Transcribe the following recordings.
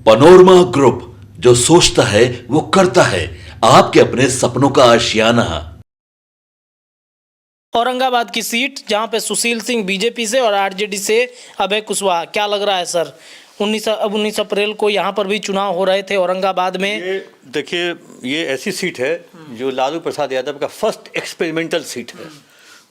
Panorama group, जो सोचता है वो करता है। आपके अपने सपनों का आशियाना। औरंगाबाद की सीट जहां पे सुशील सिंह बीजेपी से और आरजेडी से अभय कुशवाहा, क्या लग रहा है सर? 19 अप्रैल को यहां पर भी चुनाव हो रहे थे औरंगाबाद में। ये देखिए, ये ऐसी सीट है जो लालू प्रसाद यादव का फर्स्ट एक्सपेरिमेंटल सीट है।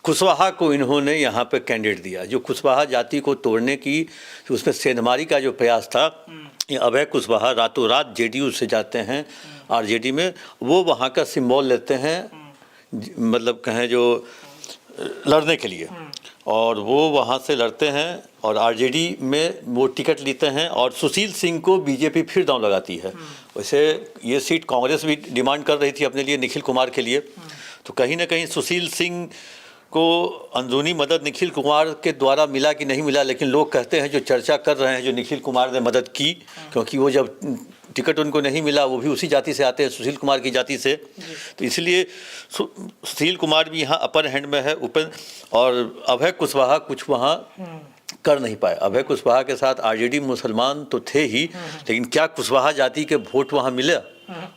कुशवाहा को इन्होंने यहाँ पे कैंडिडेट दिया, जो कुशवाहा जाति को तोड़ने की, उसमें सेंधमारी का जो प्रयास था, ये अभय कुशवाहा रातों रात जेडीयू से जाते हैं आरजेडी में, वो वहाँ का सिंबल लेते हैं, मतलब कहें जो लड़ने के लिए, और वो वहाँ से लड़ते हैं और आरजेडी में वो टिकट लेते हैं और सुशील सिंह को बीजेपी फिर दांव लगाती है। वैसे ये सीट कांग्रेस भी डिमांड कर रही थी अपने लिए, निखिल कुमार के लिए। तो कहीं ना कहीं सुशील सिंह को अंदरूनी मदद निखिल कुमार के द्वारा मिला कि नहीं मिला, लेकिन लोग कहते हैं, जो चर्चा कर रहे हैं, जो निखिल कुमार ने मदद की, क्योंकि वो जब टिकट उनको नहीं मिला, वो भी उसी जाति से आते हैं, सुशील कुमार की जाति से, तो इसलिए सुशील कुमार भी यहाँ अपर हैंड में है। उपेंद्र और अभय कुशवाहा कुछ वहाँ कर नहीं पाए। अभय कुशवाहा के साथ आरजेडी मुसलमान तो थे ही, लेकिन क्या कुशवाहा जाति के वोट वहाँ मिले,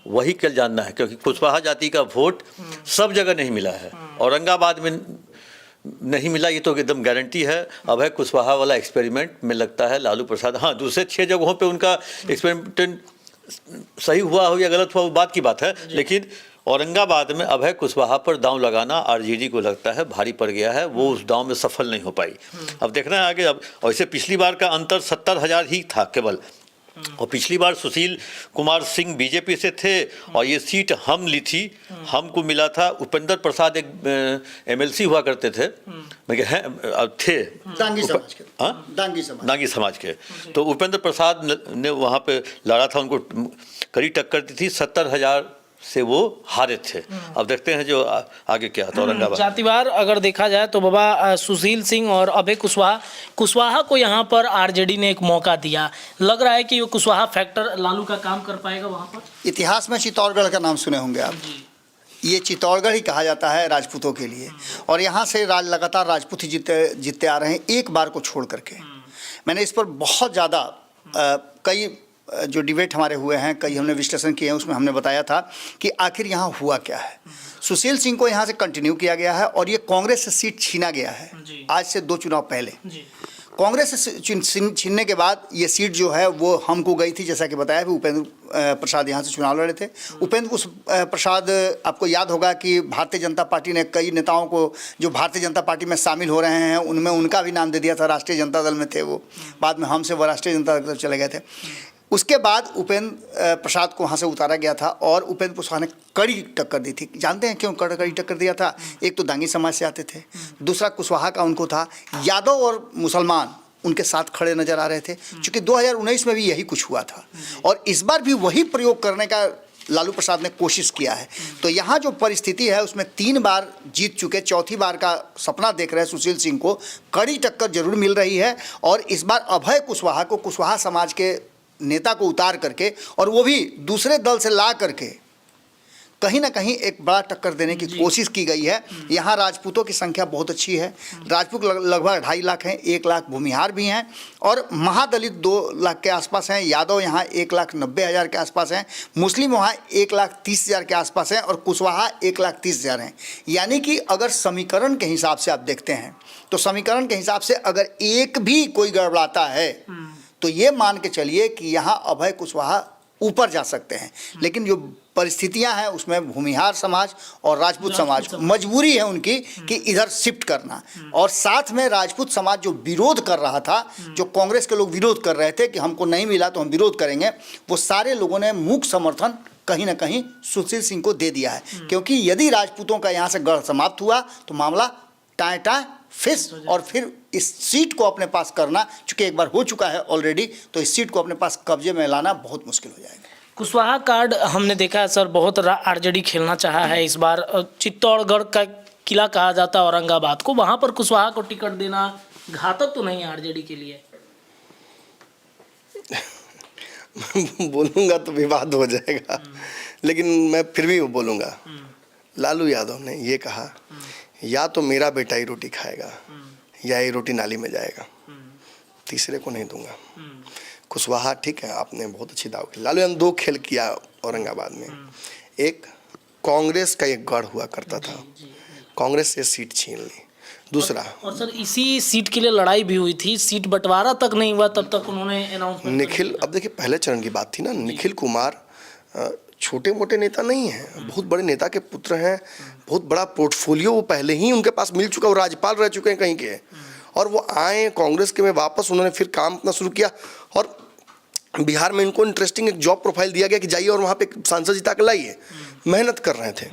वही कल जानना है, क्योंकि कुशवाहा जाति का वोट सब जगह नहीं मिला है। औरंगाबाद में नहीं मिला, ये तो एकदम गारंटी है। अभय कुशवाहा वाला एक्सपेरिमेंट में लगता है लालू प्रसाद, हाँ, दूसरे 6 जगहों पे उनका एक्सपेरिमेंट सही हुआ हो या गलत हुआ, वो बात की बात है, लेकिन औरंगाबाद में अभय कुशवाहा पर दांव लगाना आरजेडी को लगता है भारी पड़ गया है। वो उस दांव में सफल नहीं हो पाई। अब देखना है आगे। अब वैसे पिछली बार का अंतर 70,000 ही था केवल, और पिछली बार सुशील कुमार सिंह बीजेपी से थे और ये सीट हम ली थी, हमको मिला था। उपेंद्र प्रसाद एक एमएलसी हुआ करते थे, थे दांगी समाज के, तो उपेंद्र प्रसाद ने वहाँ पे लड़ा था, उनको कड़ी टक्कर दी थी, 70,000 से वो हारे थे। अब देखते हैं जो आगे क्या होता है औरंगाबाद। जातिवार अगर देखा जाए तो बाबा सुशील सिंह और अभय कुशवाहा को यहाँ पर आरजेडी ने एक मौका दिया। लग रहा है कि वो कुशवाहा फैक्टर लालू का काम कर पाएगा वहाँ पर। इतिहास में चित्तौड़गढ़ का नाम सुने होंगे आप। ये चित्तौड़गढ़ ही कहा जाता है राजपूतों के लिए, और यहाँ से लगातार राजपूत ही जीतते आ रहे हैं, एक बार को छोड़ करके। मैंने इस पर बहुत ज़्यादा कई जो डिबेट हमारे हुए हैं, कई हमने विश्लेषण किए हैं, उसमें हमने बताया था कि आखिर यहाँ हुआ क्या है। सुशील सिंह को यहाँ से कंटिन्यू किया गया है और ये कांग्रेस से सीट छीना गया है। आज से 2 चुनाव पहले कांग्रेस से छीनने के बाद ये सीट जो है वो हमको गई थी, जैसा कि बताया भी। उपेंद्र प्रसाद यहाँ से चुनाव लड़े थे। उपेंद्र प्रसाद, आपको याद होगा कि भारतीय जनता पार्टी ने कई नेताओं को जो भारतीय जनता पार्टी में शामिल हो रहे हैं उनमें उनका भी नाम दे दिया था। राष्ट्रीय जनता दल में थे वो, बाद में हमसे वो राष्ट्रीय जनता दल चले गए थे। उसके बाद उपेंद्र प्रसाद को वहाँ से उतारा गया था और उपेंद्र प्रसाद ने कड़ी टक्कर दी थी। जानते हैं क्यों कड़ी टक्कर दिया था? एक तो दांगी समाज से आते थे, दूसरा कुशवाहा का उनको था, यादव और मुसलमान उनके साथ खड़े नजर आ रहे थे। चूँकि 2019 में भी यही कुछ हुआ था और इस बार भी वही प्रयोग करने का लालू प्रसाद ने कोशिश किया है। तो यहाँ जो परिस्थिति है उसमें 3 बार जीत चुके, चौथी बार का सपना देख रहे हैं सुशील सिंह को। कड़ी टक्कर जरूर मिल रही है और इस बार अभय कुशवाहा को, कुशवाहा समाज के नेता को उतार करके, और वो भी दूसरे दल से ला करके, कहीं ना कहीं एक बड़ा टक्कर देने की कोशिश की गई है। यहाँ राजपूतों की संख्या बहुत अच्छी है। राजपूत लगभग 2.5 लाख हैं, 1 लाख भूमिहार भी हैं और महादलित 2 लाख के आसपास हैं। यादव यहाँ 1,90,000 के आसपास हैं, मुस्लिम वहाँ 1,30,000 के आसपास हैं और कुशवाहा 1,30,000 हैं। यानी कि अगर समीकरण के हिसाब से आप देखते हैं तो समीकरण के हिसाब से अगर एक भी कोई गड़बड़ाता है तो ये मान के चलिए कि यहाँ अभय कुशवाहा ऊपर जा सकते हैं। लेकिन जो परिस्थितियां हैं उसमें भूमिहार समाज और राजपूत समाज मजबूरी है उनकी कि इधर शिफ्ट करना, और साथ में राजपूत समाज जो विरोध कर रहा था, जो कांग्रेस के लोग विरोध कर रहे थे कि हमको नहीं मिला तो हम विरोध करेंगे, वो सारे लोगों ने मूक समर्थन कहीं ना कहीं सुशील सिंह को दे दिया है। क्योंकि यदि राजपूतों का यहाँ से गढ़ समाप्त हुआ तो मामला टाँ फिस, और फिर इस सीट को अपने पास करना, चूँकि एक बार हो चुका है ऑलरेडी, तो इस सीट को अपने पास कब्जे में लाना बहुत मुश्किल हो जाएगा। कुशवाहा कार्ड हमने देखा है सर, बहुत आरजेडी खेलना चाहा है इस बार। चित्तौड़गढ़ का किला कहा जाता है औरंगाबाद को, वहाँ पर कुशवाहा को टिकट देना घातक तो नहीं है आरजेडी के लिए? बोलूँगा तो विवाद हो जाएगा, लेकिन मैं फिर भी बोलूँगा। लालू यादव ने ये कहा, या तो मेरा बेटा ही रोटी खाएगा या ये रोटी नाली में जाएगा, तीसरे को नहीं दूंगा। कुशवाहा ठीक है, आपने बहुत अच्छी दाव की। लालू यादव ने 2 खेल किया औरंगाबाद में। एक, कांग्रेस का एक गढ़ हुआ करता था, कांग्रेस से सीट छीन ली। दूसरा, और सर इसी सीट के लिए लड़ाई भी हुई थी, सीट बंटवारा तक नहीं हुआ तब तक उन्होंने अनाउंसमेंट। निखिल, अब देखिए पहले चरण की बात थी ना, निखिल कुमार छोटे मोटे नेता नहीं हैं, बहुत बड़े नेता के पुत्र हैं, बहुत बड़ा पोर्टफोलियो वो पहले ही उनके पास मिल चुका, वो राज्यपाल रह चुके हैं कहीं के, और वो आए कांग्रेस के में वापस, उन्होंने फिर काम अपना शुरू किया। और बिहार में इनको इंटरेस्टिंग एक जॉब प्रोफाइल दिया गया कि जाइए और वहाँ पे सांसद जिता कर लाइए, मेहनत कर रहे थे।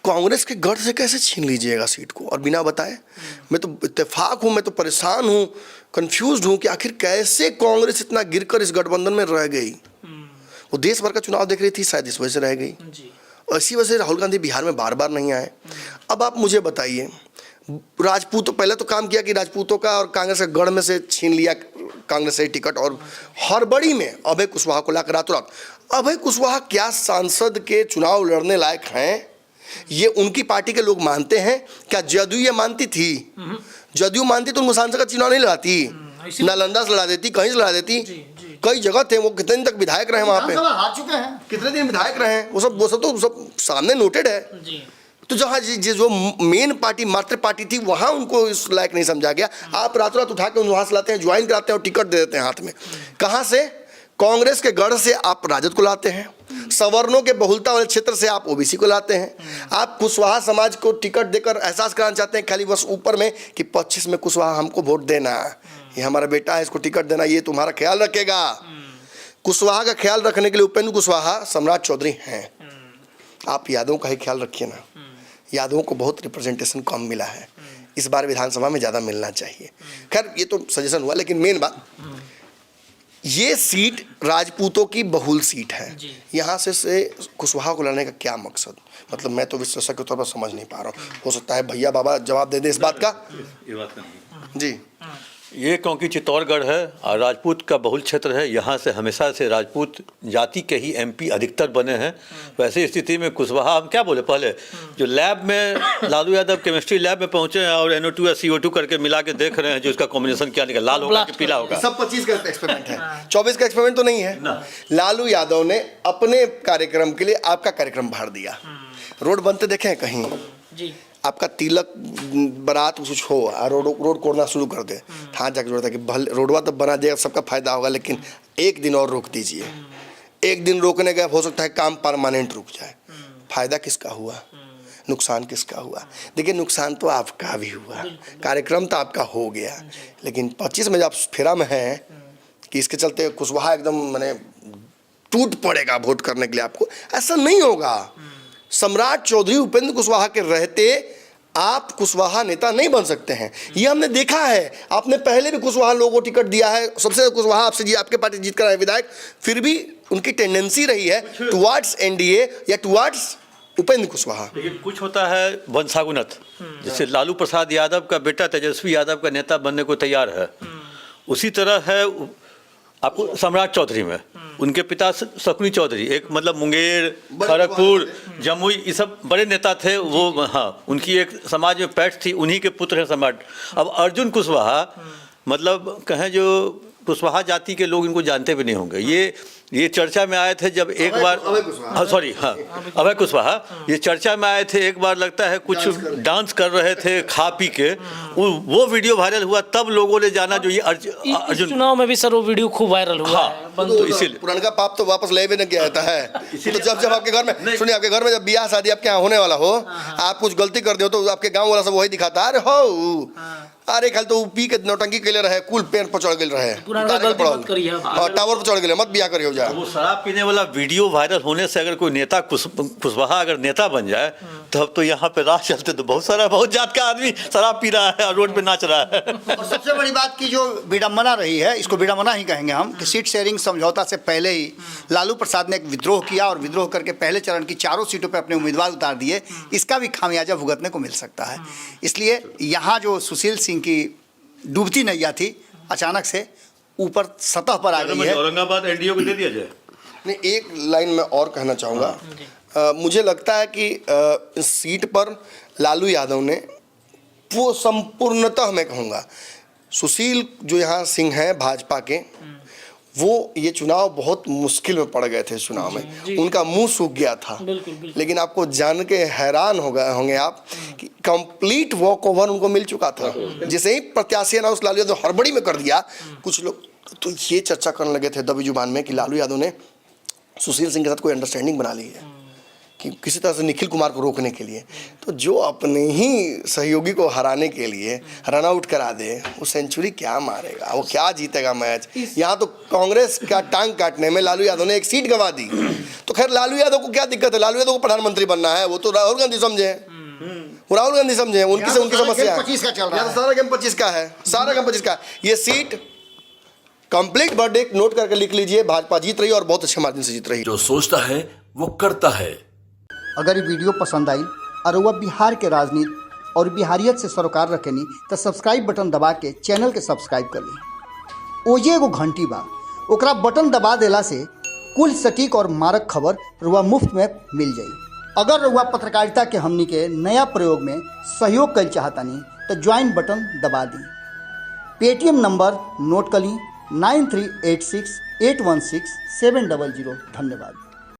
कांग्रेस के गढ़ से कैसे छीन लीजिएगा सीट को और बिना बताए? मैं तो इत्तेफाक हूँ, मैं तो परेशान हूँ, कंफ्यूज्ड हूँ कि आखिर कैसे कांग्रेस इतना गिरकर इस गठबंधन में रह गई। वो देश भर का चुनाव देख रही थी, शायद इस वजह से रह गई। इसी वजह से राहुल गांधी बिहार में बार बार नहीं आए। अब आप मुझे बताइए, राजपूत पहले तो काम किया कि राजपूतों का और कांग्रेस के गढ़ में से छीन लिया कांग्रेस से टिकट, और हड़बड़ी में अभय कुशवाहा को लाकर रातों रात। अभय कुशवाहा क्या सांसद के चुनाव लड़ने लायक हैं? ये उनकी पार्टी के लोग मानते हैं क्या? जदयू ये मानती थी, जदयू मानती तो उनको सांसद का चुनाव नहीं लड़ाती, नालंदा से लड़ा देती, कहीं से लड़ा देती। कई जगह थे, वो कितने दिन तक विधायक रहे वहां पे, हार चुके हैं, कितने दिन विधायक रहे, वो सब तो सब सामने नोटेड है। तो जहाँ जो मेन पार्टी मात्र पार्टी थी वहाँ उनको इस लायक नहीं समझा गया। आप रातों रात उठा के वहाँ से लाते हैं, ज्वाइन कराते हैं और टिकट दे देते हैं हाथ में। कहाँ से? कांग्रेस के गढ़ से आप राजद को लाते हैं, सवर्णों के बहुलता वाले क्षेत्र से आप ओबीसी को लाते हैं। आप कुशवाहा समाज को टिकट देकर एहसास कराना चाहते हैं खाली बस ऊपर में कि 25 में कुशवाहा हमको वोट देना, ये हमारा बेटा है, इसको टिकट देना, ये तुम्हारा ख्याल रखेगा। कुशवाहा का ख्याल रखने के लिए उपेंद्र कुशवाहा सम्राट चौधरी हैं। आप यादवों का ही ख्याल रखिए ना, यादवों को बहुत रिप्रेजेंटेशन कम मिला है, इस बार विधानसभा में ज़्यादा मिलना चाहिए। खैर ये तो सजेशन हुआ, लेकिन मेन बात, ये सीट राजपूतों की बहुल सीट है। यहाँ से कुशवाहा को लड़ने का क्या मकसद? मतलब मैं तो विश्लेषक के तौर पर समझ नहीं पा रहा हूँ। हो सकता है भैया बाबा जवाब दे दे इस बात का। ये बात नहीं जी, ये क्योंकि चित्तौड़गढ़ है और राजपूत का बहुल क्षेत्र है, यहाँ से हमेशा से राजपूत जाति के ही एमपी अधिकतर बने हैं। वैसे स्थिति में कुशवाहा, हम क्या बोले, पहले जो लैब में लालू यादव केमिस्ट्री लैब में पहुंचे हैं और NO2 या CO2 करके मिला के देख रहे हैं जो इसका कॉम्बिनेशन क्या निकला, लाल होगा कि पीला होगा। सब 25 का एक्सपेरिमेंट है, 24 का एक्सपेरिमेंट तो नहीं है। लालू यादव ने अपने कार्यक्रम के लिए आपका कार्यक्रम भाड़ दिया। रोड बनते देखे हैं कहीं? जी, आपका तिलक बारात कुछ हो और रोड कोड़ना शुरू कर दे, हाँ जाकर जोड़ता कि भले रोडवा तो बना जाएगा, सबका फायदा होगा, लेकिन एक दिन और रोक दीजिए। एक दिन रोकने का हो सकता है काम परमानेंट रुक जाए। फायदा किसका हुआ, नुकसान किसका हुआ? देखिए नुकसान तो आपका भी हुआ, कार्यक्रम तो आपका हो गया, लेकिन 25 में जब आप फेरा में हैं कि इसके चलते कुशवाहा एकदम मैंने टूट पड़ेगा वोट करने के लिए, आपको ऐसा नहीं होगा। सम्राट चौधरी उपेंद्र कुशवाहा के रहते आप कुशवाहा नेता नहीं बन सकते हैं, ये हमने देखा है। आपने पहले भी कुशवाहा लोगों को टिकट दिया है, सबसे ज्यादा कुशवाहा आपसे जी आपके पार्टी जीत कर आए विधायक, फिर भी उनकी टेंडेंसी रही है टुवर्ड्स NDA या टुवर्ड्स उपेंद्र कुशवाहा। लेकिन कुछ होता है वंशागुनत, जैसे लालू प्रसाद यादव का बेटा तेजस्वी यादव का नेता बनने को तैयार है, उसी तरह है आपको सम्राट चौधरी में उनके पिता शकुनी चौधरी, एक मतलब मुंगेर, खड़गपुर, जमुई, ये सब बड़े नेता थे वो। हाँ, उनकी एक समाज में पैठ थी, उन्हीं के पुत्र हैं सम्राट। अब अर्जुन कुशवाहा, मतलब कहें जो कुशवाहा जाति के लोग इनको जानते भी नहीं होंगे। ये चर्चा में आए थे जब एक बार, अभय कुशवाहा ये चर्चा में आए थे एक बार, लगता है कुछ डांस कर रहे थे खा पी के, वो वीडियो वायरल हुआ, तब लोगों ने जाना जो ये अर्जुन। चुनाव में भी सर वो वीडियो खूब वायरल हुआ है। तो इसीलिए पुराना पाप तो वापस ले भी नहीं आता है। तो जब आपके घर में सुनिए, आपके घर में जब ब्याह शादी आपके यहाँ होने वाला हो, आप कुछ गलती कर दो तो आपके गाँव वाला सब वही दिखाता है, अरे हो अरे खाली तो पी के नौटंकी के लिए रहे, कुल पेड़ पर चढ़ गए रहे, और टावर पर चढ़ गए, मत बिया करियो जा। वो शराब पीने वाला वीडियो वायरल होने से अगर कोई नेता कुशवाहा अगर नेता बन जाए तब तो यहाँ पे राह चलते तो बहुत जात का आदमी शराब पी रहा है और रोड पे नाच रहा है। और सबसे बड़ी बात की जो विडम्बना रही है, इसको विडम्बना ही कहेंगे हम, कि सीट शेयरिंग समझौता से पहले ही लालू प्रसाद ने एक विद्रोह किया और विद्रोह करके पहले चरण की 4 सीटों पर अपने उम्मीदवार उतार दिए। इसका भी खामियाजा भुगतने को मिल सकता है। इसलिए यहाँ जो सुशील सिंह की डूबती नैया थी अचानक से ऊपर सतह पर आ गई है। औरंगाबाद NDA को दे दिया जाए। नहीं, एक लाइन में और कहना चाहूँगा, मुझे लगता है कि इस सीट पर लालू यादव ने वो संपूर्णतः मैं कहूँगा, सुशील जो यहाँ सिंह हैं भाजपा के, वो ये चुनाव बहुत मुश्किल में पड़ गए थे इस चुनाव में, उनका मुंह सूख गया था। लेकिन आपको जान के हैरान हो गए होंगे आप कि कंप्लीट वॉक ओवर उनको मिल चुका था। जैसे ही प्रत्याशी अनाउंस लालू यादव हड़बड़ी में कर दिया, कुछ लोग तो ये चर्चा करने लगे थे दबी जुबान में कि लालू यादव ने सुशील सिंह के साथ कोई अंडरस्टैंडिंग बना ली है कि किसी तरह से निखिल कुमार को रोकने के लिए। तो जो अपने ही सहयोगी को हराने के लिए रन आउट करा दे, वो सेंचुरी क्या मारेगा, वो क्या जीतेगा मैच। यहाँ तो कांग्रेस का टांग काटने में लालू यादव ने एक सीट गंवा दी। तो खैर लालू यादव को क्या दिक्कत है, लालू यादव को प्रधानमंत्री बनना है, वो तो राहुल गांधी समझे, वो राहुल गांधी समझे, उनकी समस्या है। 25 का चल रहा है, सारा गेम 25 का है, सारा गेम 25 का। ये सीट कंप्लीट वर्डिक्ट नोट करके लिख लीजिए, भाजपा जीत रही है और बहुत अच्छे मार्जिन से जीत रही है। जो सोचता है वो करता है। अगर ये वीडियो पसंद आई और वह बिहार के राजनीति और बिहारियत से सरोकार रखेनी तो सब्सक्राइब बटन दबा के चैनल के सब्सक्राइब कर ली। ओजे एगो घंटी बा, ओकरा बटन दबा देला से कुल सटीक और मारक खबर रुआ मुफ्त में मिल जाई। अगर रुआ पत्रकारिता के हमनी के नया प्रयोग में सहयोग कर चाहतानी तो ज्वाइन बटन दबा दी। पेटीएम नंबर नोट कर ली 9386816700। धन्यवाद।